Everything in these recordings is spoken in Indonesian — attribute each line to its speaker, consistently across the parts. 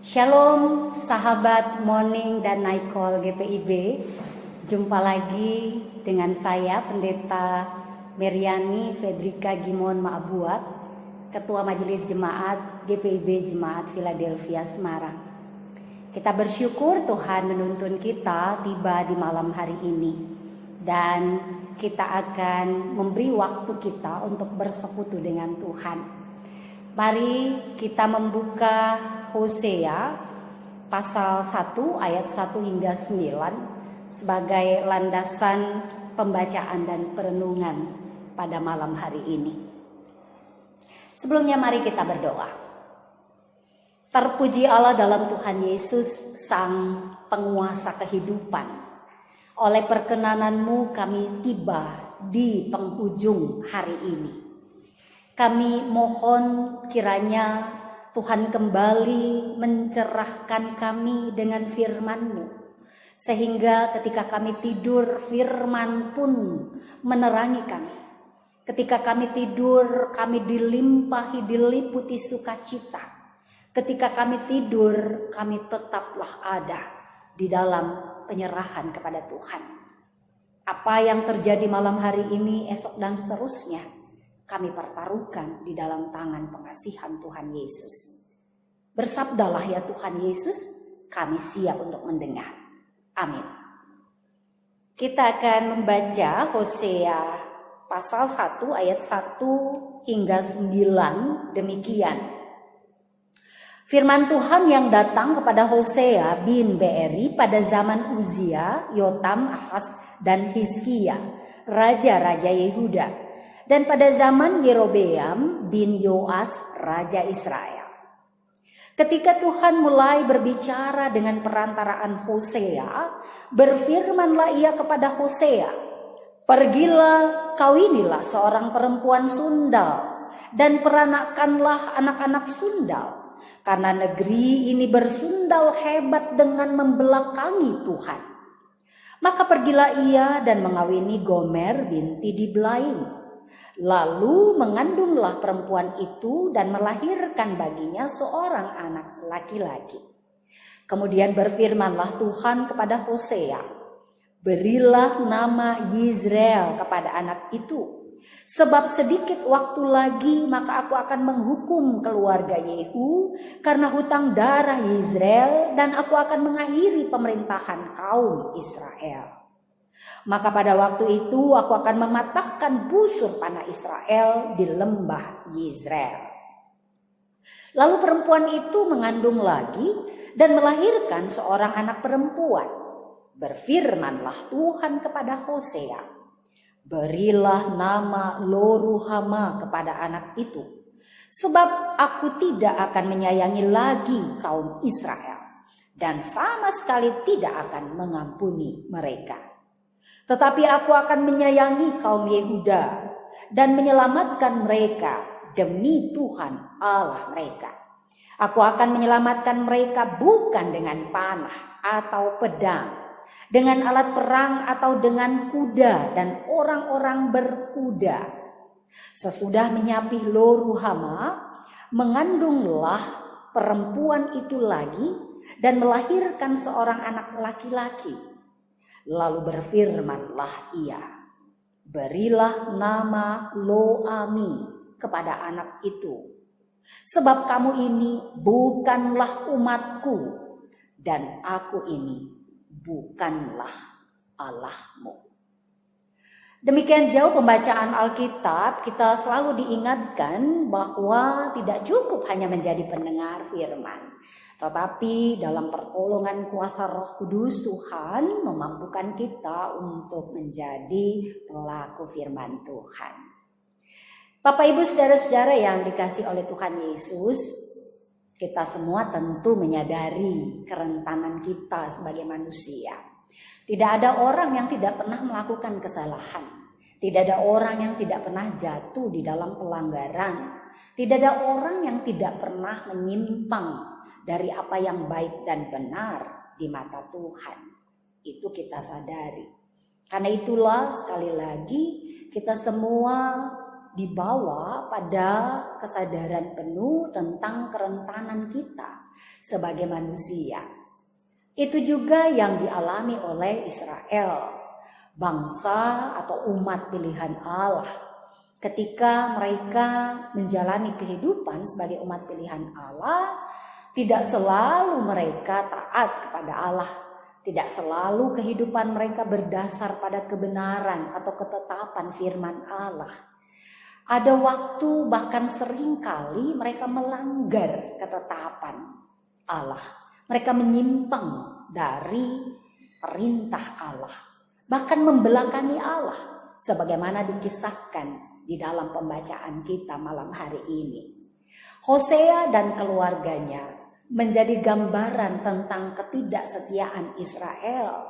Speaker 1: Shalom sahabat Morning dan Night Call GPIB. Jumpa lagi dengan saya Pendeta Meriani Fedrika Gimon Maabuat, Ketua Majelis Jemaat GPIB Jemaat Philadelphia Semarang. Kita bersyukur Tuhan menuntun kita tiba di malam hari ini, dan kita akan memberi waktu kita untuk bersekutu dengan Tuhan. Mari kita membuka Hosea pasal 1 ayat 1 hingga 9 sebagai landasan pembacaan dan perenungan pada malam hari ini. Sebelumnya mari kita berdoa. Terpuji Allah dalam Tuhan Yesus, Sang Penguasa kehidupan. Oleh perkenanan-Mu kami tiba di penghujung hari ini. Kami mohon kiranya Tuhan kembali mencerahkan kami dengan firman-Mu, sehingga ketika kami tidur, firman pun menerangi kami. Ketika kami tidur, kami diliputi sukacita. Ketika kami tidur, kami tetaplah ada di dalam penyerahan kepada Tuhan. Apa yang terjadi malam hari ini, esok dan seterusnya, kami pertaruhkan di dalam tangan pengasihan Tuhan Yesus. Bersabdalah ya Tuhan Yesus, kami siap untuk mendengar. Amin. Kita akan membaca Hosea pasal 1 ayat 1 hingga 9 demikian. Firman Tuhan yang datang kepada Hosea bin Beeri pada zaman Uzia, Yotam, Ahaz, dan Hizkia, raja-raja Yehuda. Dan pada zaman Yerobeam bin Yoas, raja Israel. Ketika Tuhan mulai berbicara dengan perantaraan Hosea, berfirmanlah ia kepada Hosea, "Pergilah, kawinilah seorang perempuan sundal, dan peranakanlah anak-anak sundal, karena negeri ini bersundal hebat dengan membelakangi Tuhan." Maka pergilah ia dan mengawini Gomer binti Diblaim. Lalu mengandunglah perempuan itu dan melahirkan baginya seorang anak laki-laki. Kemudian berfirmanlah Tuhan kepada Hosea, "Berilah nama Yizreel kepada anak itu, sebab sedikit waktu lagi maka aku akan menghukum keluarga Yehu karena hutang darah Yizreel, dan aku akan mengakhiri pemerintahan kaum Israel. Maka pada waktu itu aku akan mematahkan busur panah Israel di lembah Yizreel." Lalu perempuan itu mengandung lagi dan melahirkan seorang anak perempuan. Berfirmanlah Tuhan kepada Hosea, "Berilah nama Lo-ruhama kepada anak itu, sebab aku tidak akan menyayangi lagi kaum Israel, dan sama sekali tidak akan mengampuni mereka. Tetapi aku akan menyayangi kaum Yehuda dan menyelamatkan mereka demi Tuhan Allah mereka. Aku akan menyelamatkan mereka bukan dengan panah atau pedang, dengan alat perang atau dengan kuda dan orang-orang berkuda." Sesudah menyapih Lo-ruhama, mengandunglah perempuan itu lagi dan melahirkan seorang anak laki-laki. Lalu berfirmanlah ia, "Berilah nama Lo-ami kepada anak itu, sebab kamu ini bukanlah umatku, dan aku ini bukanlah Allahmu." Demikian jauh pembacaan Alkitab, kita selalu diingatkan bahwa tidak cukup hanya menjadi pendengar firman, tetapi dalam pertolongan kuasa Roh Kudus, Tuhan memampukan kita untuk menjadi pelaku firman Tuhan. Bapak Ibu saudara-saudara yang dikasihi oleh Tuhan Yesus, kita semua tentu menyadari kerentanan kita sebagai manusia. Tidak ada orang yang tidak pernah melakukan kesalahan. Tidak ada orang yang tidak pernah jatuh di dalam pelanggaran. Tidak ada orang yang tidak pernah menyimpang dari apa yang baik dan benar di mata Tuhan. Itu kita sadari. Karena itulah sekali lagi kita semua dibawa pada kesadaran penuh tentang kerentanan kita. sebagai manusia. Itu juga yang dialami oleh Israel, bangsa atau umat pilihan Allah. Ketika mereka menjalani kehidupan sebagai umat pilihan Allah, tidak selalu mereka taat kepada Allah. Tidak selalu kehidupan mereka berdasar pada kebenaran atau ketetapan firman Allah. Ada waktu bahkan sering kali mereka melanggar ketetapan Allah. Mereka menyimpang dari perintah Allah. Bahkan membelakangi Allah. Sebagaimana dikisahkan di dalam pembacaan kita malam hari ini. Hosea dan keluarganya menjadi gambaran tentang ketidaksetiaan Israel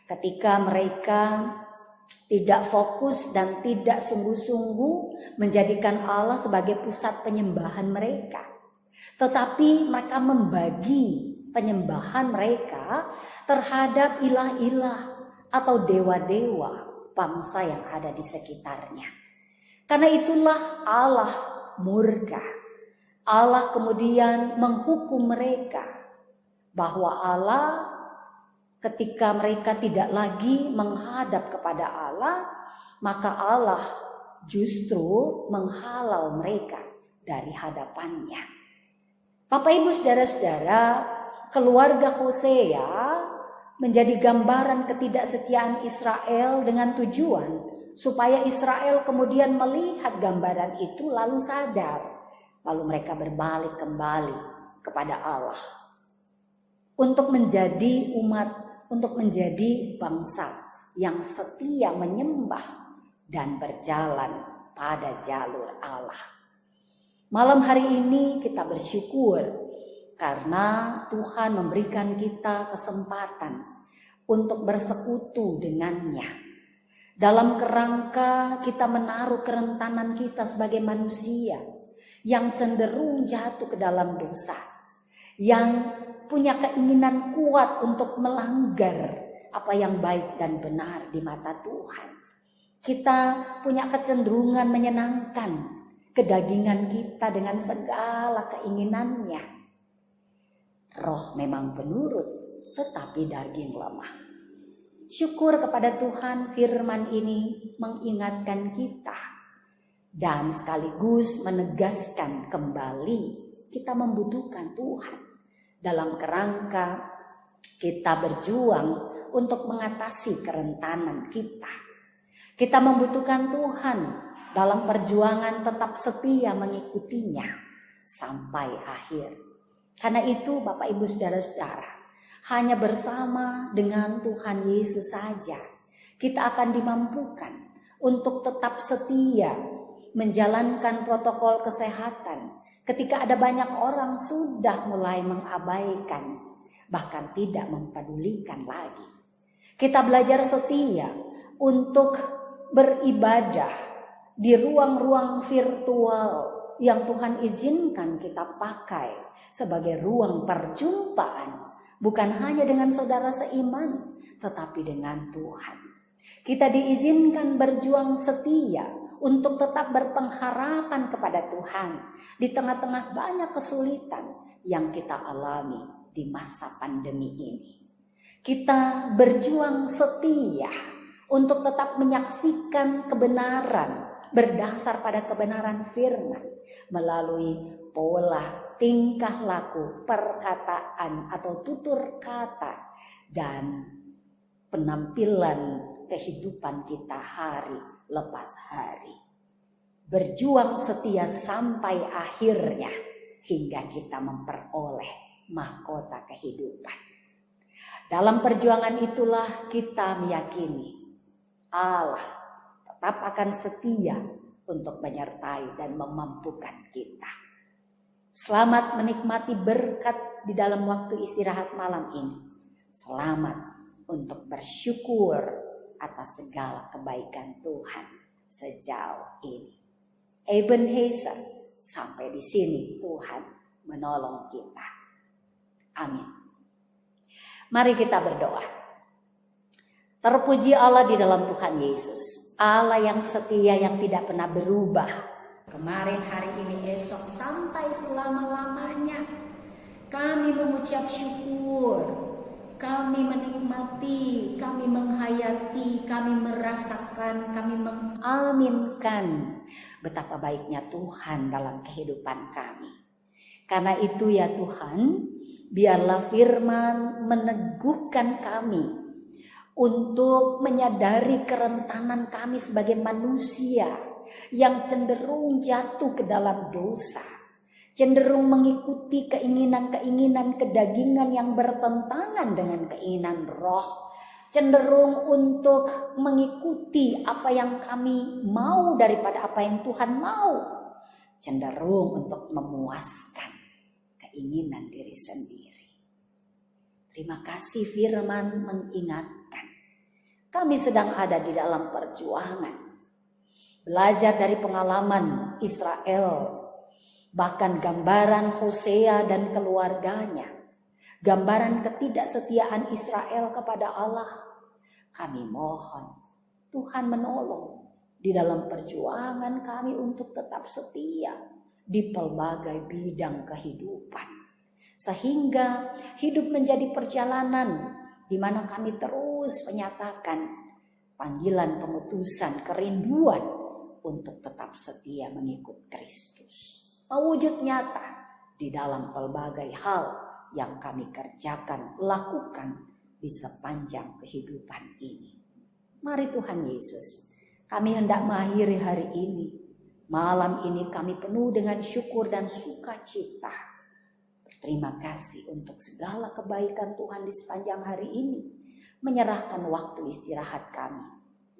Speaker 1: ketika mereka tidak fokus dan tidak sungguh-sungguh menjadikan Allah sebagai pusat penyembahan mereka. Tetapi mereka membagi penyembahan mereka terhadap ilah-ilah atau dewa-dewa bangsa yang ada di sekitarnya. Karena itulah Allah murka. Allah kemudian menghukum mereka bahwa Allah ketika mereka tidak lagi menghadap kepada Allah, maka Allah justru menghalau mereka dari hadapannya. Bapak Ibu saudara-saudara, keluarga Hosea menjadi gambaran ketidaksetiaan Israel dengan tujuan supaya Israel kemudian melihat gambaran itu lalu sadar. Lalu mereka berbalik kembali kepada Allah untuk menjadi umat, untuk menjadi bangsa yang setia menyembah dan berjalan pada jalur Allah. Malam hari ini kita bersyukur karena Tuhan memberikan kita kesempatan untuk bersekutu dengannya. Dalam kerangka kita menaruh kerentanan kita sebagai manusia yang cenderung jatuh ke dalam dosa, yang punya keinginan kuat untuk melanggar apa yang baik dan benar di mata Tuhan. Kita punya kecenderungan menyenangkan kedagingan kita dengan segala keinginannya. Roh memang penurut, tetapi daging lemah. Syukur kepada Tuhan, firman ini mengingatkan kita dan sekaligus menegaskan kembali kita membutuhkan Tuhan dalam kerangka kita berjuang untuk mengatasi kerentanan kita. Kita membutuhkan Tuhan dalam perjuangan tetap setia mengikutinya sampai akhir. Karena itu Bapak Ibu saudara-saudara, hanya bersama dengan Tuhan Yesus saja kita akan dimampukan untuk tetap setia menjalankan protokol kesehatan ketika ada banyak orang sudah mulai mengabaikan, bahkan tidak mempedulikan lagi. Kita belajar setia untuk beribadah di ruang-ruang virtual yang Tuhan izinkan kita pakai sebagai ruang perjumpaan, bukan hanya dengan saudara seiman, tetapi dengan Tuhan. Kita diizinkan berjuang setia untuk tetap berpengharapan kepada Tuhan di tengah-tengah banyak kesulitan yang kita alami di masa pandemi ini. Kita berjuang setia untuk tetap menyaksikan kebenaran berdasar pada kebenaran firman melalui pola tingkah laku, perkataan atau tutur kata dan penampilan kehidupan kita hari lepas hari. Berjuang setia sampai akhirnya hingga kita memperoleh mahkota kehidupan. Dalam perjuangan itulah kita meyakini Allah tetap akan setia untuk menyertai dan memampukan kita. Selamat menikmati berkat di dalam waktu istirahat malam ini. Selamat untuk bersyukur atas segala kebaikan Tuhan sejauh ini. Ebenezer, sampai di sini Tuhan menolong kita. Amin. Mari kita berdoa. Terpuji Allah di dalam Tuhan Yesus, Allah yang setia yang tidak pernah berubah. Kemarin, hari ini, esok, sampai selama-lamanya. Kami mengucap syukur, kami menikmati, kami menghayati, kami merasakan, kami mengaminkan betapa baiknya Tuhan dalam kehidupan kami. Karena itu ya Tuhan, biarlah firman meneguhkan kami untuk menyadari kerentanan kami sebagai manusia yang cenderung jatuh ke dalam dosa, cenderung mengikuti keinginan-keinginan kedagingan yang bertentangan dengan keinginan roh, cenderung untuk mengikuti apa yang kami mau daripada apa yang Tuhan mau, cenderung untuk memuaskan keinginan diri sendiri. Terima kasih firman mengingatkan kami sedang ada di dalam perjuangan, belajar dari pengalaman Israel, bahkan gambaran Hosea dan keluarganya, gambaran ketidaksetiaan Israel kepada Allah. Kami mohon Tuhan menolong di dalam perjuangan kami untuk tetap setia di pelbagai bidang kehidupan, sehingga hidup menjadi perjalanan di mana kami terus menyatakan panggilan pemutusan kerinduan untuk tetap setia mengikut Kristus, mewujud nyata di dalam pelbagai hal yang kami kerjakan, lakukan di sepanjang kehidupan ini. Mari Tuhan Yesus, kami hendak mengakhiri hari ini. Malam ini kami penuh dengan syukur dan sukacita. Berterima kasih untuk segala kebaikan Tuhan di sepanjang hari ini. Menyerahkan waktu istirahat kami,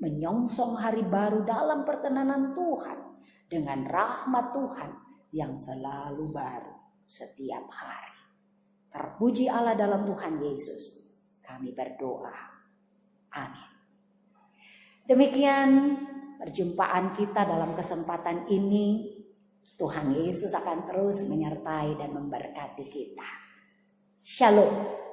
Speaker 1: menyongsong hari baru dalam perkenanan Tuhan dengan rahmat Tuhan yang selalu baru setiap hari. Terpuji Allah dalam Tuhan Yesus, kami berdoa. Amin. Demikian perjumpaan kita dalam kesempatan ini. Tuhan Yesus akan terus menyertai dan memberkati kita. Shalom.